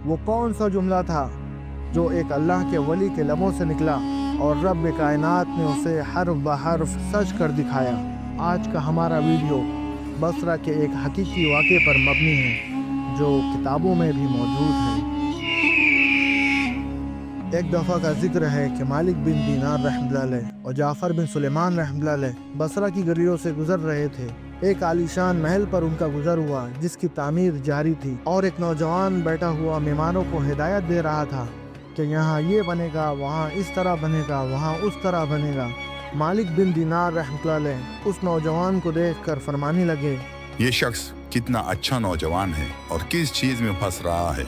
वो कौन सा जुमला था जो एक अल्लाह के वली के लबों से निकला और रब कायनात ने उसे हर्फ ब हर्फ सच कर दिखाया। आज का हमारा वीडियो बसरा के एक हकीकी वाक़े पर मबनी है जो किताबों में भी मौजूद है। एक दफ़ा का जिक्र है कि मालिक बिन दीनार रहमतुल्लाह अलैह और जाफ़र बिन सुलेमान रहमतुल्लाह अलैह बसरा की गलियों से गुजर रहे थे। एक आलीशान महल पर उनका गुजर हुआ जिसकी तामीर जारी थी और एक नौजवान बैठा हुआ मेहमानों को हिदायत दे रहा था कि यहाँ ये बनेगा, वहाँ इस तरह बनेगा, वहाँ उस तरह बनेगा। मालिक बिन दीनार रहमतुल्लाह अलैह उस नौजवान को देखकर फरमाने लगे, ये शख्स कितना अच्छा नौजवान है और किस चीज में फंस रहा है,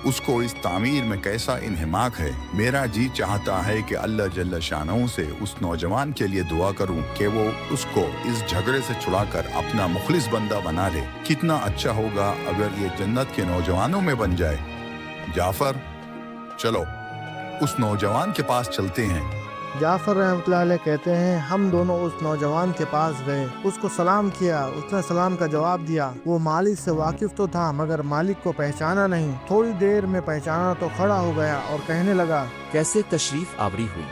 उसको इस तामीर में कैसा इन्हिमाक है। मेरा जी चाहता है कि अल्लाह जल्ल शानहू से उस नौजवान के लिए दुआ करूं कि वो उसको इस झगड़े से छुड़ाकर अपना मुखलिस बंदा बना ले। कितना अच्छा होगा अगर ये जन्नत के नौजवानों में बन जाए। जाफर, चलो उस नौजवान के पास चलते हैं। जाफ़र रहमतुल्लाह अलैह कहते हैं, हम दोनों उस नौजवान के पास गए, उसको सलाम किया। उसने सलाम का जवाब दिया। वो मालिक से वाकिफ तो था मगर मालिक को पहचाना नहीं। थोड़ी देर में पहचाना तो खड़ा हो गया और कहने लगा, कैसे तशरीफ आवरी हुई?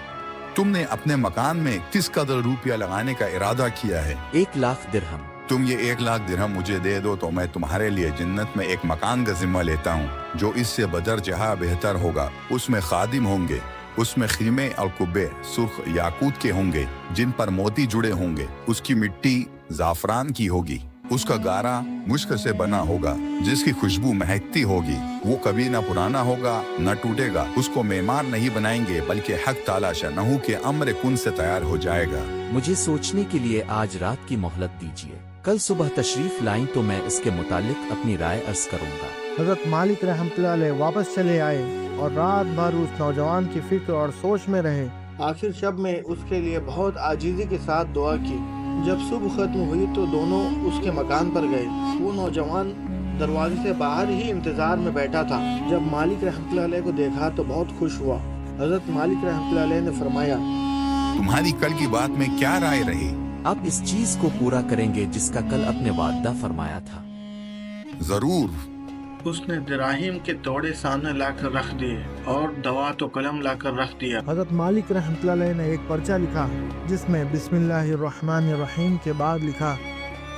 तुमने अपने मकान में किस कदर रुपया लगाने का इरादा किया है? 1 लाख दिरहम। तुम ये 1 लाख दिरहम मुझे दे दो तो मैं तुम्हारे लिए जन्नत में एक मकान का जिम्मा लेता हूँ जो इससे बदर जहाँ बेहतर होगा। उसमें खादिम होंगे, उसमें खीमे और कुब्बे सुर्ख याकूत के होंगे जिन पर मोती जुड़े होंगे। उसकी मिट्टी जाफरान की होगी, उसका गारा मुश्क से बना होगा जिसकी खुशबू महकती होगी। वो कभी न पुराना होगा न टूटेगा। उसको मेमार नहीं बनाएंगे बल्कि हक ताला शानहू के अम्र कुन से तैयार हो जाएगा। मुझे सोचने के लिए आज रात की मोहलत दीजिए, कल सुबह तशरीफ लाएं तो मैं इसके मुतालिक अपनी राय अर्ज करूंगा। हज़रत मालिक रहमतुल्लाह अलैह वापस चले आए और रात भर उस नौजवान की फिक्र और सोच में रहे। आखिर शब में उसके लिए बहुत आजीजी के साथ दुआ की। जब सुबह खत्म हुई तो दोनों उसके मकान पर गए। वो नौजवान दरवाजे से बाहर ही इंतजार में बैठा था। जब मालिक रहमतुल्लाह अलैह को देखा तो बहुत खुश हुआ। हज़रत मालिक रहमतुल्लाह अलैह ने फरमाया, तुम्हारी कल की बात में क्या राय रही? अब इस चीज को पूरा करेंगे जिसका कल अपने वादा फरमाया था। जरूर। उसने दराहिम के तोड़े सामने लाकर रख दिए और दवा तो कलम लाकर रख दिया। हज़रत मालिक रहमतुल्लाह अलैह ने एक पर्चा लिखा जिसमें बिस्मिल्लाहिर्रहमानिर्रहीम के बाद लिखा,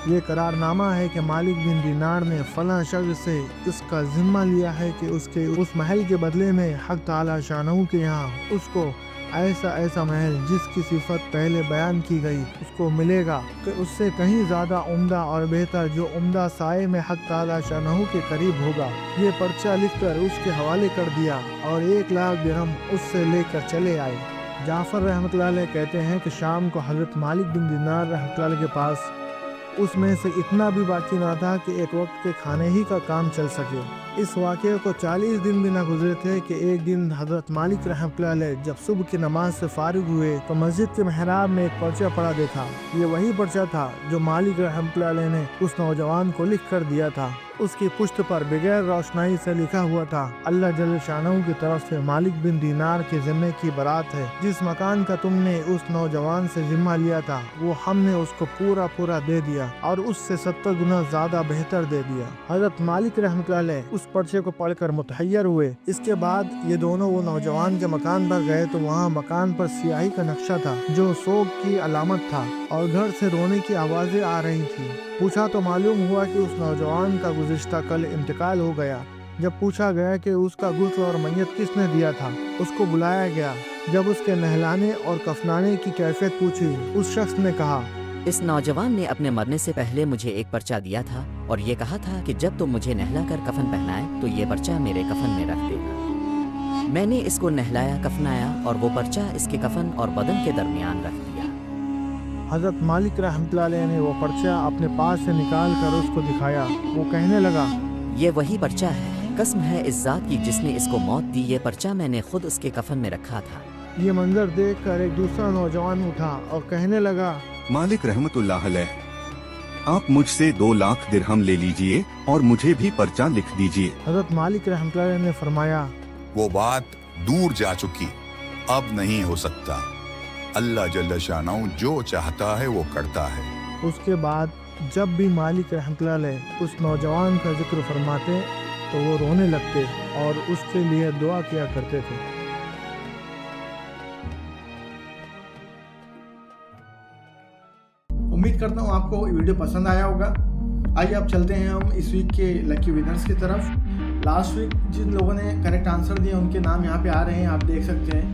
ये करारनामा है कि मालिक बिन दीनार ने फलां शख्स से इसका जिम्मा लिया है कि उसके उस महल के बदले में हक ताला शानहू के यहाँ उसको ऐसा महल जिसकी सिफत पहले बयान की गई उसको मिलेगा कि उससे कहीं ज़्यादा उम्दा और बेहतर जो उम्दा साए में हक ताला शानहू के करीब होगा। ये पर्चा लिखकर उसके हवाले कर दिया और 1 लाख दिरहम उससे लेकर चले आए। जाफ़र रहमतुल्लाह अलैह कहते हैं कि शाम को हज़रत मालिक बिन दीनार रहमतुल्लाह अलैह के पास उसमें से इतना भी बाकी ना था कि एक वक्त के खाने ही का काम चल सके। इस वाक़े को 40 दिन भी ना गुजरे थे कि एक दिन हज़रत मालिक रहमतुल्लाह अलैह जब सुबह की नमाज से फारिग हुए तो मस्जिद के मेहराब में एक पर्चा पड़ा देखा। ये वही पर्चा था जो मालिक रहमतुल्लाह अलैह ने उस नौजवान को लिख कर दिया था। उसकी पुश्त पर बगैर रोशनाई से लिखा हुआ था, अल्लाह जल्ल शानहू की तरफ से मालिक बिन दीनार के ज़िम्मे की बारात है। जिस मकान का तुमने उस नौजवान से जिम्मा लिया था वो हमने उसको पूरा दे दिया और उससे 70 गुना ज्यादा बेहतर दे दिया। हज़रत मालिक रहमतुल्लाह अलैह उस पर्चे को पढ़कर मुतहय्यर हुए। इसके बाद ये दोनों वो नौजवान के मकान पर गए तो वहाँ मकान पर स्याही का नक्शा था जो सोग की अलामत था और घर से रोने की आवाजें आ रही थी। पूछा तो मालूम हुआ कि उस नौजवान का गुज़िश्ता कल इंतकाल हो गया। जब पूछा गया कि उसका गुस्ल और मैयत किसने दिया था, उसको बुलाया गया। जब उसके नहलाने और कफनाने की कैफियत पूछी, उस शख्स ने कहा, इस नौजवान ने अपने मरने से पहले मुझे एक पर्चा दिया था और ये कहा था कि जब तुम मुझे नहलाकर कफन पहनाए तो ये पर्चा मेरे कफन में रख देना। मैंने इसको नहलाया, कफनाया और वो पर्चा इसके कफन और बदन के दरमियान रख दिया। हज़रत मालिक रहमतुल्लाह अलैह ने वो पर्चा अपने पास से निकाल कर उसको दिखाया। वो कहने लगा, ये वही पर्चा है, कसम है इस जात की जिसने इसको मौत दी, ये पर्चा मैंने खुद उसके कफन में रखा था। ये मंजर देखकर एक दूसरा नौजवान उठा और कहने लगा, मालिक रहमतुल्लाह अलैह, आप मुझसे 2 लाख दिरहम ले लीजिए और मुझे भी पर्चा लिख दीजिए। हज़रत मालिक रहमतुल्लाह अलैह ने फरमाया, वो बात दूर जा चुकी, अब नहीं हो सकता। अल्लाह जल्ल शानहू जो चाहता है वो करता है। उसके बाद जब भी मालिक रहमतुल्लाह अलैह उस नौजवान का जिक्र फरमाते तो वो रोने लगते। اور اس کے لیے دعا کیا کرتے تھے۔ امید کرتا ہوں آپ کو یہ ویڈیو پسند آیا ہوگا۔ آئیے اب چلتے ہیں ہم اس ویک کے لکی ونرز کی طرف۔ لاسٹ ویک جن لوگوں نے کریکٹ آنسر دیا ان کے نام یہاں پہ آ رہے ہیں، آپ دیکھ سکتے ہیں۔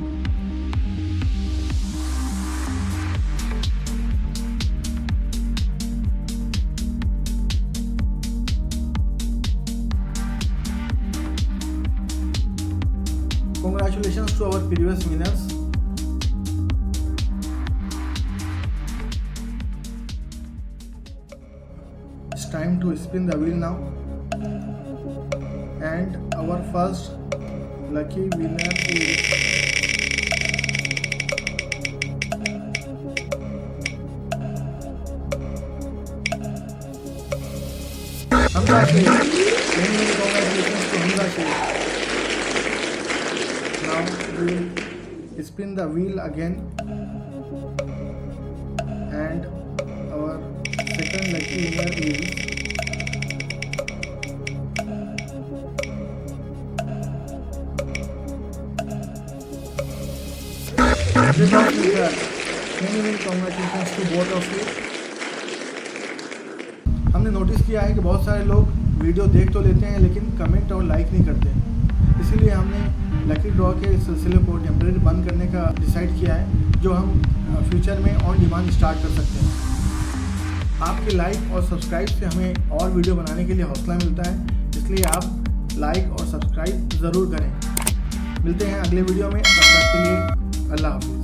Congratulations to our previous winners. It's time to spin the wheel now. And our first lucky winner is Hamza Sheikh. Many congratulations to Hamza Sheikh. Now we will spin the wheel again, and our second lucky winner is Many congratulations to both of you. हमने notice किया है कि बहुत सारे लोग video देख तो लेते हैं लेकिन कमेंट और लाइक नहीं करते, इसीलिए हमने लकी ड्रॉ के इस सिलसिले को टेम्परेरी बंद करने का डिसाइड किया है, जो हम फ्यूचर में ऑन डिमांड स्टार्ट कर सकते हैं। आपके लाइक और सब्सक्राइब से हमें और वीडियो बनाने के लिए हौसला मिलता है, इसलिए आप लाइक और सब्सक्राइब ज़रूर करें। मिलते हैं अगले वीडियो में, तब तक के लिए अल्लाह हाफ़िज़।